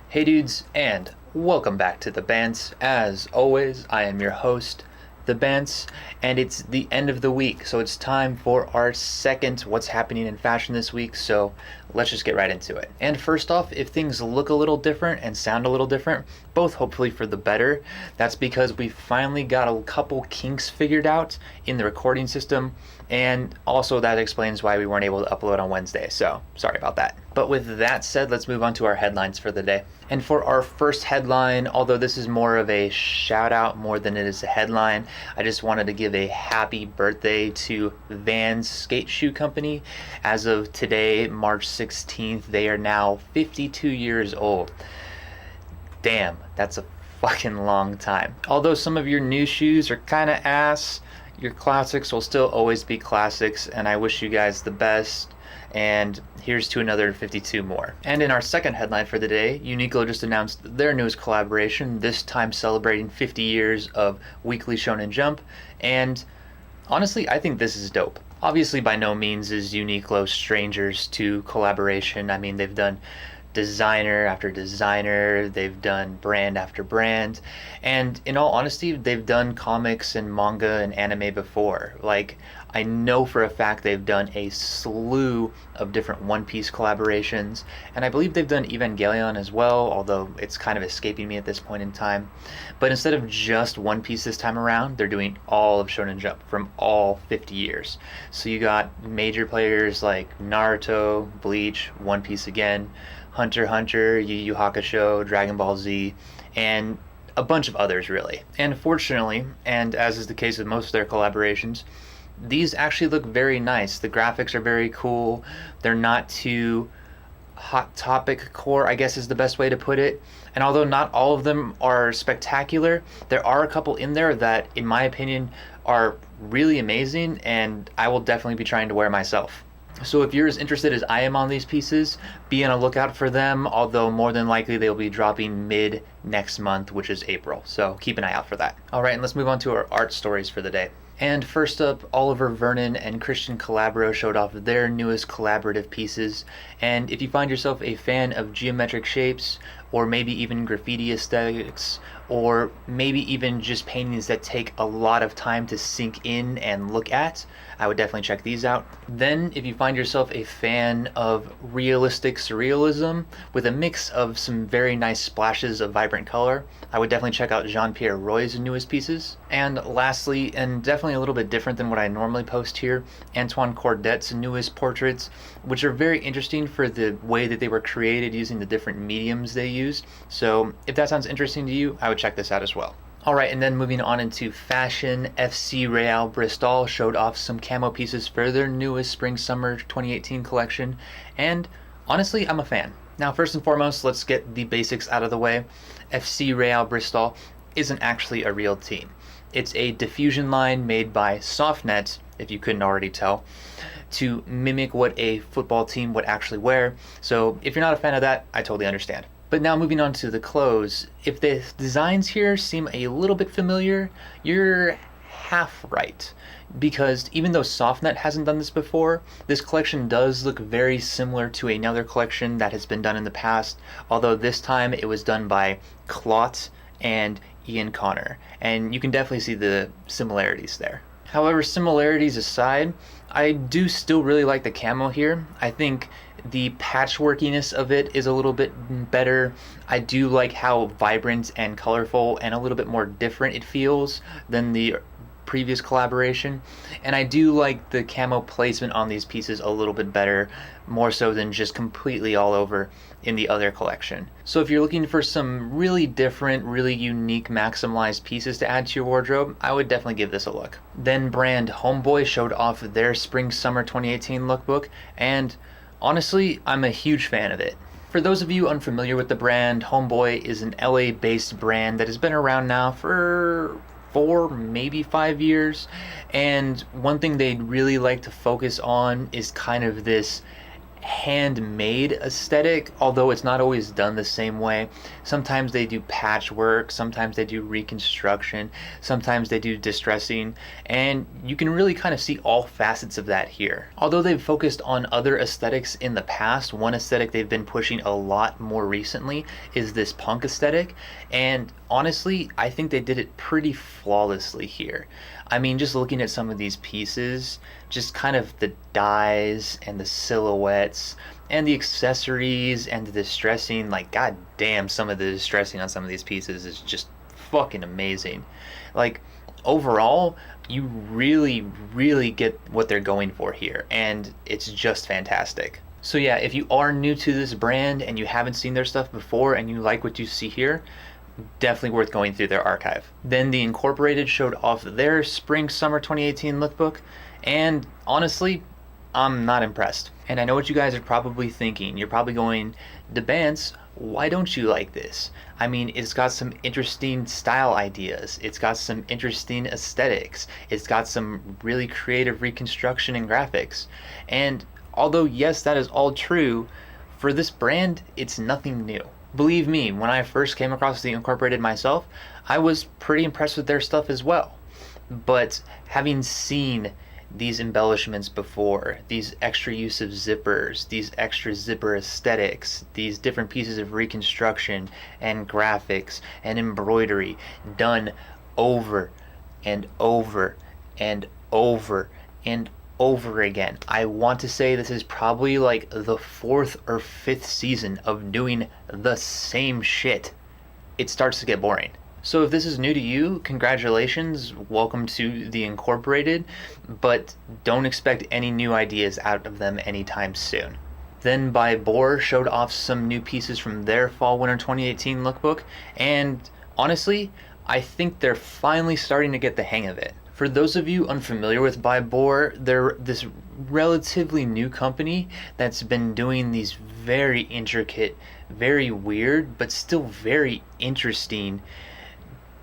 Hey dudes, and welcome back to The Bants. As always, I am your host, The Bants, and it's the end of the week, so it's time for our second What's Happening in Fashion this week, so let's just get right into it. And first off, if things look a little different and sound a little different, both hopefully for the better, that's because we finally got a couple kinks figured out in the recording system, and also that explains why we weren't able to upload on Wednesday, so sorry about that. But with that said, let's move on to our headlines for the day. And for our first headline, although this is more of a shout out more than it is a headline, I just wanted to give a happy birthday to Vans Skate Shoe Company. As of today, March 16th, they are now 52 years old. Damn, that's a fucking long time. Although some of your new shoes are kind of ass, your classics will still always be classics, and I wish you guys the best. And here's to another 52 more. And in our second headline for the day, Uniqlo just announced their newest collaboration, this time celebrating 50 years of Weekly Shonen Jump. And honestly, I think this is dope. Obviously, by no means is Uniqlo strangers to collaboration. I mean, they've done designer after designer, they've done brand after brand, and in all honesty, they've done comics and manga and anime before. Like, I know for a fact they've done a slew of different One Piece collaborations, and I believe they've done Evangelion as well, although it's kind of escaping me at this point in time. But instead of just One Piece this time around, they're doing all of Shonen Jump from all 50 years. So you got major players like Naruto, Bleach, One Piece again, Hunter x Hunter, Yu Yu Hakusho, Dragon Ball Z, and a bunch of others really. And fortunately, and as is the case with most of their collaborations, these actually look very nice. The graphics are very cool. They're not too hot topic core, I guess is the best way to put it. And although not all of them are spectacular, there are a couple in there that, in my opinion, are really amazing, and I will definitely be trying to wear myself. So if you're as interested as I am on these pieces, be on a lookout for them, although more than likely they'll be dropping mid next month, which is April. So keep an eye out for that. All right, and let's move on to our art stories for the day. And first up, Oliver Vernon and Christian Calabro showed off their newest collaborative pieces. And if you find yourself a fan of geometric shapes, or maybe even graffiti aesthetics, or maybe even just paintings that take a lot of time to sink in and look at, I would definitely check these out. Then, if you find yourself a fan of realistic surrealism with a mix of some very nice splashes of vibrant color, I would definitely check out Jean-Pierre Roy's newest pieces. And lastly, and definitely a little bit different than what I normally post here, Antoine Cordet's newest portraits, which are very interesting for the way that they were created using the different mediums they used. So if that sounds interesting to you, I would check this out as well. Alright, and then moving on into fashion, FC Real Bristol showed off some camo pieces for their newest Spring-Summer 2018 collection, and honestly, I'm a fan. Now, first and foremost, let's get the basics out of the way. FC Real Bristol isn't actually a real team. It's a diffusion line made by Softnet, if you couldn't already tell, to mimic what a football team would actually wear. So if you're not a fan of that, I totally understand. But now moving on to the clothes, if the designs here seem a little bit familiar, you're half right. Because even though Softnet hasn't done this before, this collection does look very similar to another collection that has been done in the past, although this time it was done by Clot and Ian Connor, and you can definitely see the similarities there. However, similarities aside, I do still really like the camo here. I think the patchworkiness of it is a little bit better. I do like how vibrant and colorful and a little bit more different it feels than the previous collaboration, and I do like the camo placement on these pieces a little bit better, more so than just completely all over in the other collection. So if you're looking for some really different, really unique maximalized pieces to add to your wardrobe, I would definitely give this a look. Then brand Homeboy showed off their Spring-Summer 2018 lookbook, and honestly, I'm a huge fan of it. For those of you unfamiliar with the brand, Homeboy is an LA-based brand that has been around now for 4, maybe 5 years, and one thing they'd really like to focus on is kind of this handmade aesthetic, although it's not always done the same way. Sometimes they do patchwork, sometimes they do reconstruction, sometimes they do distressing, and you can really kind of see all facets of that here. Although they've focused on other aesthetics in the past, one aesthetic they've been pushing a lot more recently is this punk aesthetic, and honestly, I think they did it pretty flawlessly here. I mean, just looking at some of these pieces, just kind of the dyes and the silhouettes and the accessories and the distressing, like, god damn, some of the distressing on some of these pieces is just fucking amazing. Like, overall, you really get what they're going for here, and it's just fantastic. So yeah, if you are new to this brand and you haven't seen their stuff before and you like what you see here, definitely worth going through their archive. Then the Incorporated showed off their Spring/Summer 2018 lookbook, and honestly, I'm not impressed. And I know what you guys are probably thinking. You're probably going, DeBance, why don't you like this? I mean, it's got some interesting style ideas. It's got some interesting aesthetics. It's got some really creative reconstruction and graphics. And although, yes, that is all true, for this brand, it's nothing new. Believe me, when I first came across the Incorporated myself, I was pretty impressed with their stuff as well. But having seen these embellishments before, these extra use of zippers, these extra zipper aesthetics, these different pieces of reconstruction and graphics and embroidery done over and over and over and over again. I want to say this is probably like the 4th or 5th season of doing the same shit. It starts to get boring. So if this is new to you, congratulations, welcome to the Incorporated, but don't expect any new ideas out of them anytime soon. Then By Boar showed off some new pieces from their Fall/Winter 2018 lookbook, and honestly, I think they're finally starting to get the hang of it. For those of you unfamiliar with By Boar, they're this relatively new company that's been doing these very intricate, very weird, but still very interesting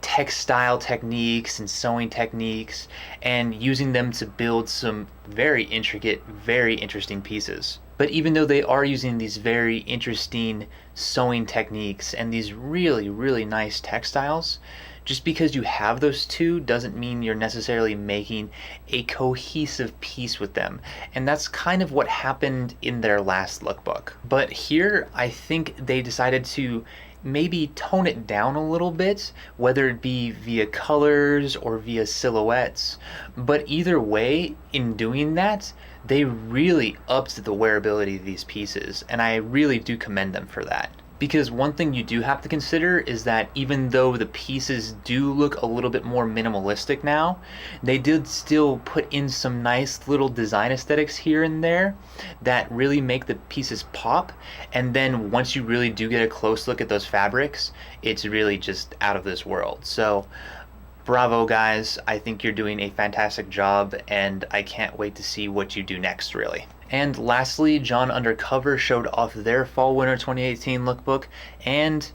textile techniques and sewing techniques, and using them to build some very intricate, very interesting pieces. But even though they are using these very interesting sewing techniques and these really nice textiles, just because you have those two doesn't mean you're necessarily making a cohesive piece with them. And that's kind of what happened in their last lookbook. But here, I think they decided to maybe tone it down a little bit, whether it be via colors or via silhouettes. But either way, in doing that, they really upped the wearability of these pieces, and I really do commend them for that. Because one thing you do have to consider is that even though the pieces do look a little bit more minimalistic now, they did still put in some nice little design aesthetics here and there that really make the pieces pop. And then once you really do get a close look at those fabrics, it's really just out of this world. So bravo guys, I think you're doing a fantastic job, and I can't wait to see what you do next, really. And lastly, John Undercover showed off their Fall/Winter 2018 lookbook, and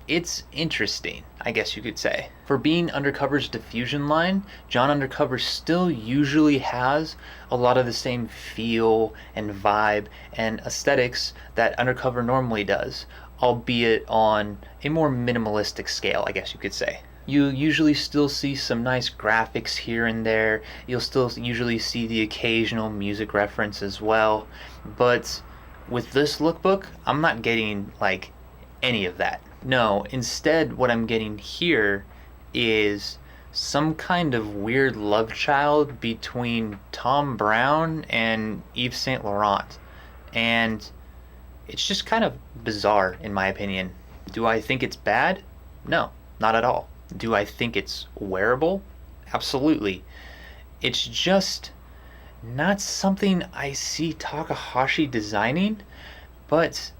it's interesting, I guess you could say. For being Undercover's diffusion line, John Undercover still usually has a lot of the same feel and vibe and aesthetics that Undercover normally does, albeit on a more minimalistic scale, I guess you could say. You usually still see some nice graphics here and there. You'll still usually see the occasional music reference as well. But with this lookbook, I'm not getting like any of that. No, instead what I'm getting here is some kind of weird love child between Tom Brown and Yves Saint Laurent. And it's just kind of bizarre in my opinion. Do I think it's bad? No, not at all. Do I think it's wearable? Absolutely. It's just not something I see Takahashi designing, but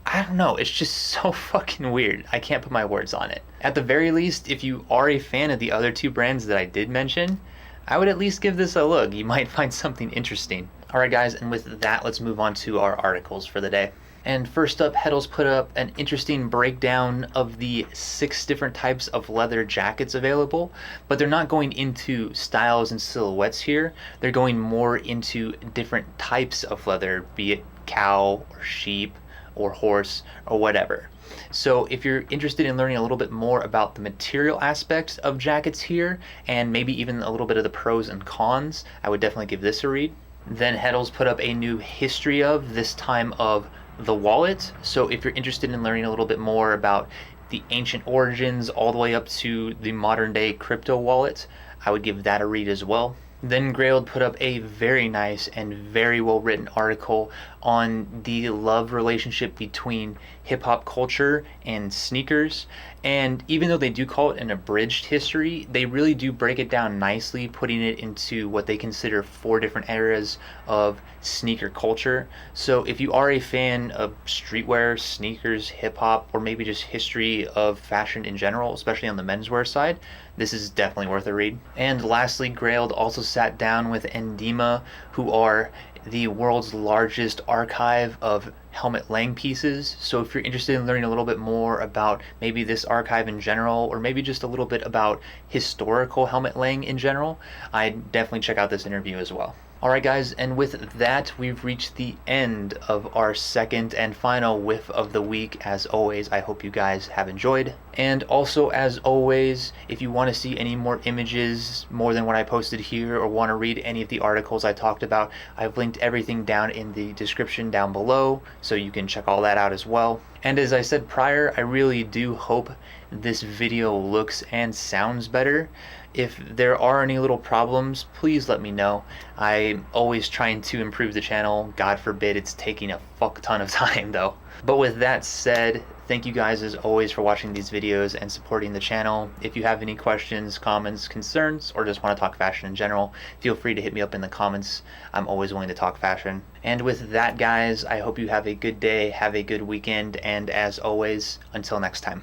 I don't know, it's just so fucking weird. I can't put my words on it. At the very least, if you are a fan of the other two brands that I did mention, I would at least give this a look. You might find something interesting. Alright guys, and with that, let's move on to our articles for the day. And first up, Heddles put up an interesting breakdown of the 6 different types of leather jackets available, but they're not going into styles and silhouettes here. They're going more into different types of leather, be it cow or sheep or horse or whatever. So if you're interested in learning a little bit more about the material aspects of jackets here, and maybe even a little bit of the pros and cons, I would definitely give this a read. Then Heddles put up a new history of, this time of the wallet. So if you're interested in learning a little bit more about the ancient origins all the way up to the modern day crypto wallet, I would give that a read as well. Then Grailed put up a very nice and very well written article on the love relationship between hip hop culture and sneakers. And even though they do call it an abridged history, they really do break it down nicely, putting it into what they consider 4 different eras of sneaker culture. So if you are a fan of streetwear, sneakers, hip hop, or maybe just history of fashion in general, especially on the menswear side, this is definitely worth a read. And lastly, Grailed also sat down with Endema, who are the world's largest archive of helmet lang pieces. So if you're interested in learning a little bit more about maybe this archive in general, or maybe just a little bit about historical helmet lang in general, I'd definitely check out this interview as well. Alright guys, and with that, we've reached the end of our second and final whiff of the week. As always, I hope you guys have enjoyed. And also, as always, if you want to see any more images, more than what I posted here, or want to read any of the articles I talked about, I've linked everything down in the description down below, so you can check all that out as well. And as I said prior, I really do hope this video looks and sounds better. If there are any little problems, please let me know. I'm always trying to improve the channel. God forbid it's taking a fuck ton of time though. But with that said, thank you guys as always for watching these videos and supporting the channel. If you have any questions, comments, concerns, or just want to talk fashion in general, feel free to hit me up in the comments. I'm always willing to talk fashion. And with that guys, I hope you have a good day, have a good weekend, and as always, until next time.